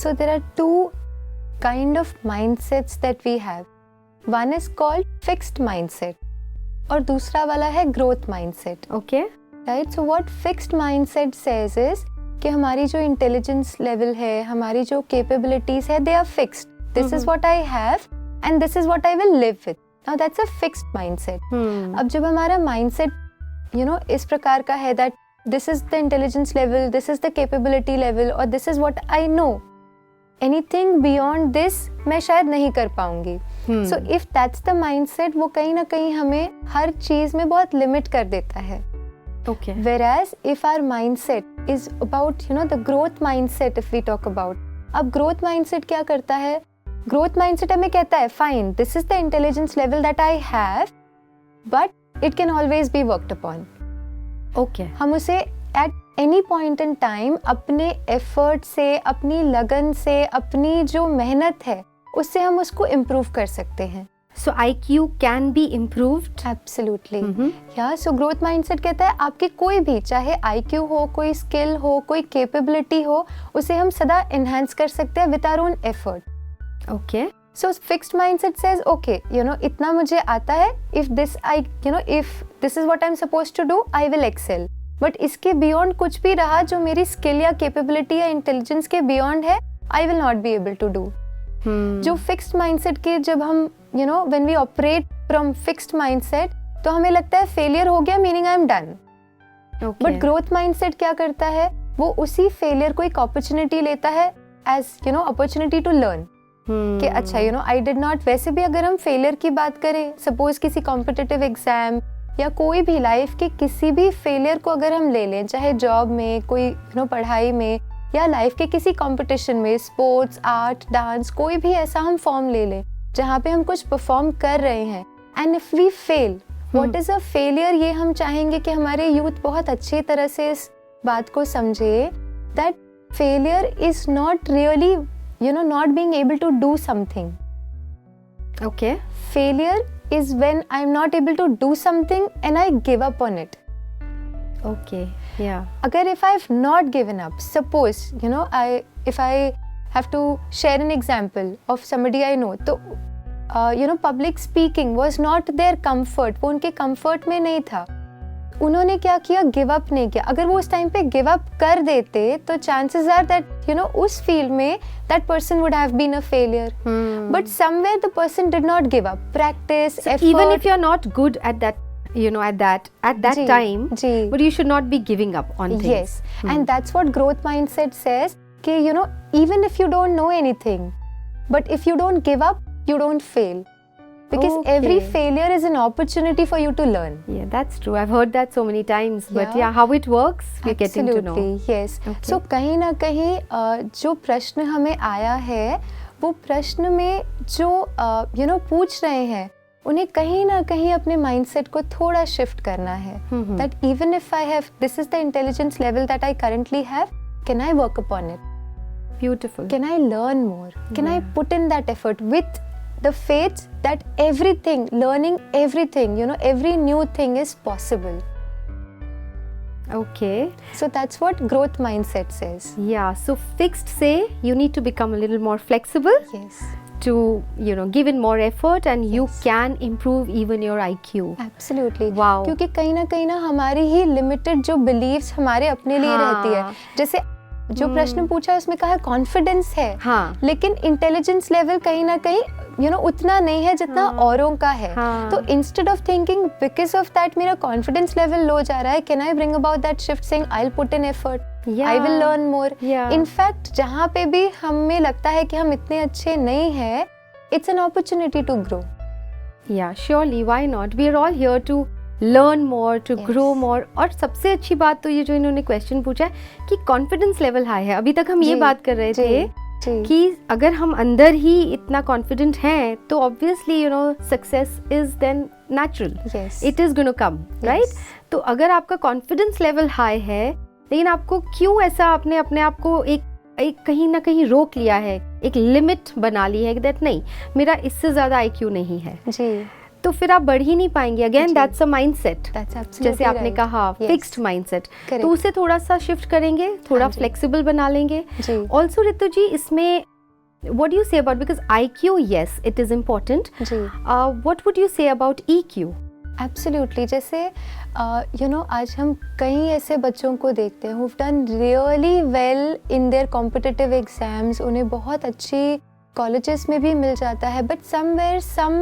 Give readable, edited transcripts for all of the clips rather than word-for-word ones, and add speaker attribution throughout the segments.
Speaker 1: So there are two kind of mindsets that we have. One is called fixed mindset और दूसरा वाला है growth mindset.
Speaker 2: Okay.
Speaker 1: Right? So what fixed mindset says is कि हमारी जो intelligence level है, हमारी जो capabilities है, they are fixed. This is what I have and this is what I will live with. Now that's a fixed mindset. अब जब हमारा mindset इस प्रकार का है that this is the intelligence level, this is the capability level और this is what I know. Anything beyond this मैं शायद नहीं कर पाऊंगी. So if that's the mindset, वो कहीं ना कहीं हमें हर चीज में बहुत लिमिट कर देता है.
Speaker 2: Okay.
Speaker 1: Whereas if our mindset is about the growth mindset, if we talk about, अब growth mindset क्या करता है? Growth mindset हमें कहता है fine, this is the intelligence level that I have, but it can always be worked upon.
Speaker 2: Okay.
Speaker 1: हम उसे at any point in time अपने effort से, अपनी लगन से, अपनी जो मेहनत है उससे हम उसको improve कर सकते हैं.
Speaker 2: So IQ can be improved?
Speaker 1: Absolutely. Yeah, so growth mindset कहता है आपकी कोई भी, चाहे IQ हो, कोई skill हो, कोई capability हो, उसे हम सदा enhance कर सकते हैं with our own effort.
Speaker 2: Okay.
Speaker 1: So fixed mindset says okay, इतना मुझे आता है, if this is what I'm supposed to do, I will excel. But इसके beyond कुछ भी रहा जो मेरी skill या capability या intelligence के beyond है, I will not be able to do. जो fixed mindset के जब हम when we operate from fixed mindset तो हमें लगता है failure हो गया meaning I am done.
Speaker 2: Okay.
Speaker 1: But growth mindset क्या करता है, वो उसी failure को एक opportunity लेता है as opportunity to learn. कि अच्छा I did not, वैसे भी अगर हम फेलियर की बात करें, सपोज किसी कॉम्पिटिटिव एग्जाम या कोई भी लाइफ के किसी भी फेलियर को अगर हम ले लें, चाहे जॉब में, कोई पढ़ाई में या लाइफ के किसी कंपटीशन में, स्पोर्ट्स, आर्ट, डांस, कोई भी ऐसा हम फॉर्म ले लें जहाँ पे हम कुछ परफॉर्म कर रहे हैं, and if we fail, what is a failure, ये हम चाहेंगे कि हमारे यूथ बहुत अच्छी तरह से इस बात को समझे that failure is not really not being able to do something.
Speaker 2: Okay.
Speaker 1: Failure is when I'm not able to do something and I give up on it.
Speaker 2: Okay. Yeah.
Speaker 1: Agar if I've not given up, suppose if I have to share an example of somebody I know, तो public speaking was not their comfort, वो उनके comfort में नहीं था. उन्होंने क्या किया, give up नहीं किया. अगर वो उस टाइम पे गिव अप कर देते तो चांसेस आर दैट उस फील्ड में that person would have been a failure. But somewhere the person did not give up. Practice, effort.
Speaker 2: Even if you are not good at that time, but you should not be giving up on things.
Speaker 1: Yes. And that's what growth mindset says, कि even if you don't know anything, but if you don't give up, you don't fail. Because every failure is an opportunity for you to learn.
Speaker 2: Yeah, that's true. I've heard that so many times. But how it works, we're getting to know.
Speaker 1: Absolutely, yes. Okay. So कहीं ना कहीं जो प्रश्न हमें आया है, वो प्रश्न में जो पूछ रहे हैं, उन्हें कहीं ना कहीं अपने mindset को थोड़ा shift करना है. That even if I have, this is the intelligence level that I currently have, can I work upon it?
Speaker 2: Beautiful.
Speaker 1: Can I learn more? Can I put in that effort with the faith that everything, learning everything, every new thing is possible.
Speaker 2: Okay.
Speaker 1: So that's what growth mindset says.
Speaker 2: Yeah. So fixed say you need to become a little more flexible.
Speaker 1: Yes.
Speaker 2: To give in more effort and you can improve even your IQ.
Speaker 1: Absolutely.
Speaker 2: Wow.
Speaker 1: क्योंकि कहीं ना हमारी ही limited जो beliefs हमारे अपने लिए रहती है. जैसे जो प्रश्न पूछा उसमें कहा कॉन्फिडेंस है, लेकिन इंटेलिजेंस लेवल कहीं ना कहीं उतना नहीं है जितना औरों का है. तो instead of thinking because of that मेरा कॉन्फिडेंस लेवल लो जा रहा है, can I bring about that shift saying I will put in effort, I will learn more. In fact जहाँ पे भी हमें लगता है कि हम इतने अच्छे नहीं हैं, it's an opportunity to grow.
Speaker 2: Yeah, surely, why not? We are all here to learn more, to grow more. और सबसे अच्छी बात तो ये जो इन्होंने क्वेश्चन पूछा है कि कॉन्फिडेंस लेवल हाई है. अभी तक हम ये बात कर रहे थे कि अगर हम अंदर ही इतना कॉन्फिडेंट हैं तो obviously success is then natural, it is gonna come, right? तो अगर आपका कॉन्फिडेंस लेवल हाई है, लेकिन आपको क्यों ऐसा अपने आप को एक कहीं ना कहीं रोक लिया है, एक लिमिट बना ली है कि दैट नहीं, मेरा इससे ज़्यादा IQ नहीं है. तो फिर आप बढ़ ही नहीं पाएंगे. अगेन दैट्स अ माइंडसेट, जैसे आपने
Speaker 1: right.
Speaker 2: कहा फिक्स्ड माइंडसेट. तो उसे थोड़ा सा शिफ्ट करेंगे, थोड़ा फ्लेक्सिबल बना लेंगे. ऑल्सो रितु जी, इसमें what do you say about, because IQ, yes, it is important. What would you say about EQ?
Speaker 1: Absolutely. जैसे आज हम कई ऐसे बच्चों को देखते हैं who've done really well in their competitive exams, उन्हें बहुत अच्छी कॉलेजेस में भी मिल जाता है, but somewhere some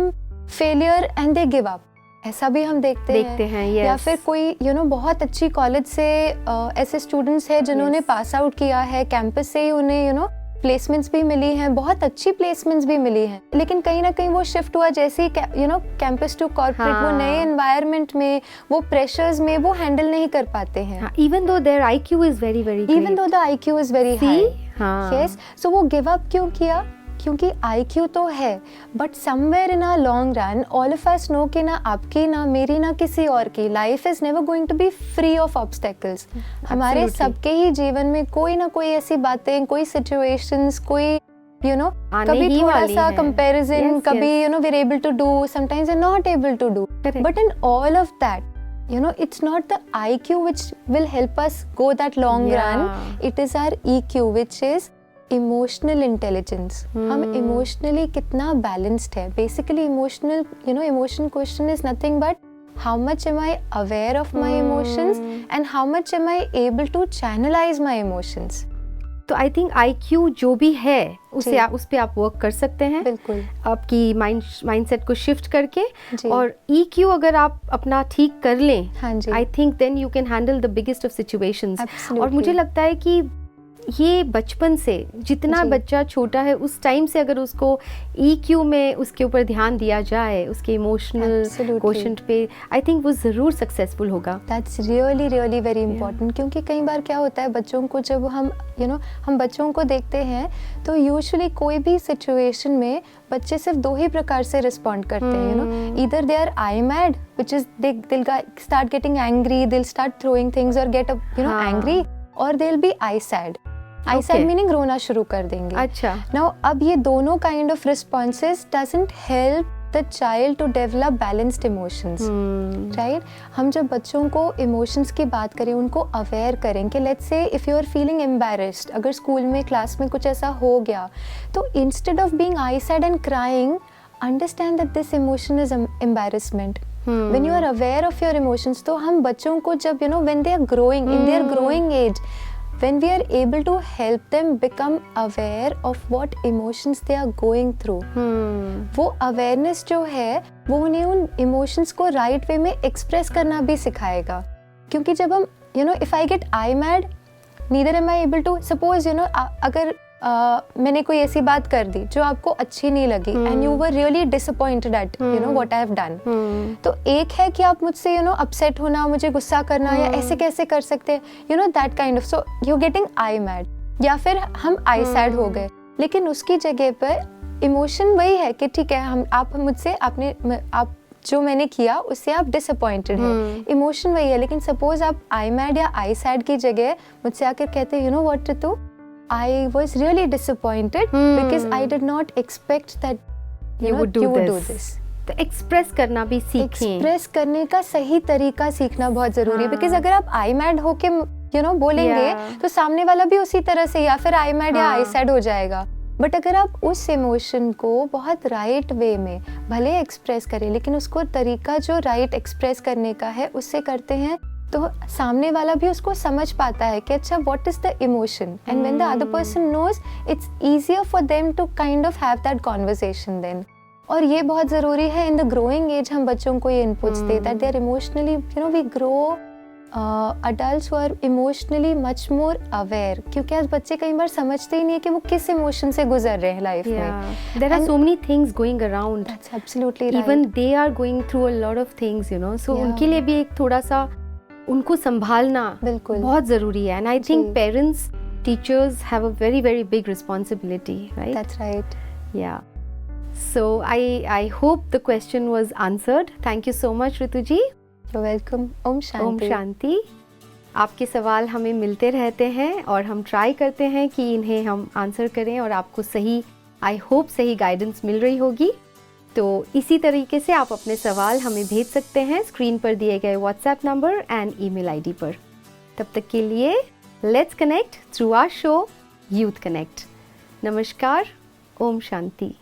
Speaker 1: failure and they give up. ऐसा भी हम देखते हैं
Speaker 2: yes.
Speaker 1: या फिर कोई बहुत अच्छी कॉलेज से ऐसे स्टूडेंट्स हैं जिन्होंने पास आउट किया है, कैंपस से ही उन्हें प्लेसमेंट्स भी मिली हैं, बहुत अच्छी प्लेसमेंट्स भी मिली हैं, लेकिन कहीं ना कहीं वो शिफ्ट हुआ जैसे ही कैंपस टू कॉर्पोरेट, वो नए एनवायरनमेंट में, वो प्रेशर्स में वो हैंडल नहीं कर पाते हैं.
Speaker 2: Even though there IQ is very very,
Speaker 1: even though the IQ is very high. Yes, so वो गिव अप क्यों किया? क्योंकि IQ तो है, but somewhere in a long run all of us know कि ना आपकी, ना मेरी, ना किसी और की life is never going to be free of obstacles. हमारे सबके ही जीवन में कोई ना कोई ऐसी बातें, कोई सिचुएशंस, कोई कभी थोड़ा सा कंपैरिजन, कभी we are able to do, sometimes we are not able to do, but in all of that it's not the IQ which will help us go that long run. It is our EQ, which is emotional intelligence. हम emotionally कितना balanced है. Basically emotion question is nothing but how much am I aware of my emotions and how much am I able to channelize my emotions.
Speaker 2: तो I think IQ जो भी है उस पे आप वर्क कर सकते हैं.
Speaker 1: बिल्कुल.
Speaker 2: आपकी माइंडसेट को शिफ्ट करके, और EQ अगर आप अपना ठीक कर लें, I think then you can handle the biggest of situations. और मुझे लगता है कि ये बचपन से, जितना बच्चा छोटा है उस टाइम से अगर उसको EQ में उसके ऊपर ध्यान दिया जाए, उसके इमोशनल क्वोशंट पे, आई थिंक वो ज़रूर सक्सेसफुल होगा.
Speaker 1: That's really really very important. क्योंकि कई बार क्या होता है बच्चों को, जब हम बच्चों को देखते हैं तो यूजुअली कोई भी सिचुएशन में बच्चे सिर्फ दो ही प्रकार से रिस्पॉन्ड करते हैं. Either they are I mad, which is they'll start getting angry, they'll start throwing things or get angry, or they'll be I sad. I sad meaning रोना शुरू कर देंगे.
Speaker 2: अच्छा.
Speaker 1: Now अब ये दोनों kind of responses doesn't help the child to develop balanced emotions. Right? हम जब बच्चों को emotions की बात करें, उनको aware करें कि let's say if you are feeling embarrassed, अगर स्कूल में क्लास में कुछ ऐसा हो गया, तो instead of being I sad and crying, understand that this emotion is embarrassment. When you are aware of your emotions, तो हम बच्चों को जब when they are growing, in their growing age, when we are able to help them become aware of what emotions they are going through, वो awareness जो है वो उन्हें उन emotions को right way में express करना भी सिखाएगा. क्योंकि जब हम if I get I mad, neither am I able to, suppose अगर मैंने कोई ऐसी बात कर दी जो आपको अच्छी नहीं लगी, and you were really disappointed at what I have done. तो एक है कि आप मुझसे upset होना, मुझे गुस्सा करना, या ऐसे कैसे कर सकते हैं, that kind of, so you're getting I mad, या फिर हम I sad हो गए. लेकिन उसकी जगह पर इमोशन वही है कि ठीक है, आप मुझसे आप जो मैंने किया उससे आप डिसअपॉइंटेड हैं. इमोशन वही है, लेकिन सपोज आप आई मैड या आई सैड की जगह मुझसे आकर कहते what Ritu, I was really disappointed because I did not expect that you would do this.
Speaker 2: तो एक्सप्रेस करना भी सीखें.
Speaker 1: एक्सप्रेस करने का सही तरीका सीखना बहुत जरूरी है. बिकॉज अगर आप आई मैड होके बोलेंगे तो सामने वाला भी उसी तरह से या फिर आई मैड या आई सैड हो जाएगा. बट अगर आप उस इमोशन को बहुत राइट वे में भले एक्सप्रेस करें, लेकिन उसको तरीका जो राइट एक्सप्रेस करने का है उससे करते हैं, तो सामने वाला भी उसको समझ पाता है कि अच्छा what is the emotion, and when the other person knows it's easier for them to kind of have that conversation then. और ये बहुत ज़रूरी है इन द ग्रोइंग एज, हम बच्चों को ये इनपुट्स दे that they are emotionally we grow adults who are emotionally much more aware. क्योंकि आज बच्चे कई बार समझते ही नहीं है कि वो किस इमोशन से गुजर रहे हैं लाइफ में.
Speaker 2: There are so many things going around.
Speaker 1: That's absolutely right.
Speaker 2: Even they are going through a lot of things so उनके लिए भी एक थोड़ा सा उनको संभालना बिल्कुल बहुत ज़रूरी है. And I think parents, teachers have a very very big responsibility. Right?
Speaker 1: That's right.
Speaker 2: या. So I hope the question was answered. Thank you so much Ritu ji.
Speaker 1: You're welcome. Om Shanti.
Speaker 2: Om Shanti. आपके सवाल हमें मिलते रहते हैं और हम try करते हैं कि इन्हें हम आंसर करें और आपको सही, आई होप सही गाइडेंस मिल रही होगी. तो इसी तरीके से आप अपने सवाल हमें भेज सकते हैं स्क्रीन पर दिए गए WhatsApp number and email ID पर। तब तक के लिए let's connect through our show youth connect. नमस्कार, ओम शांति।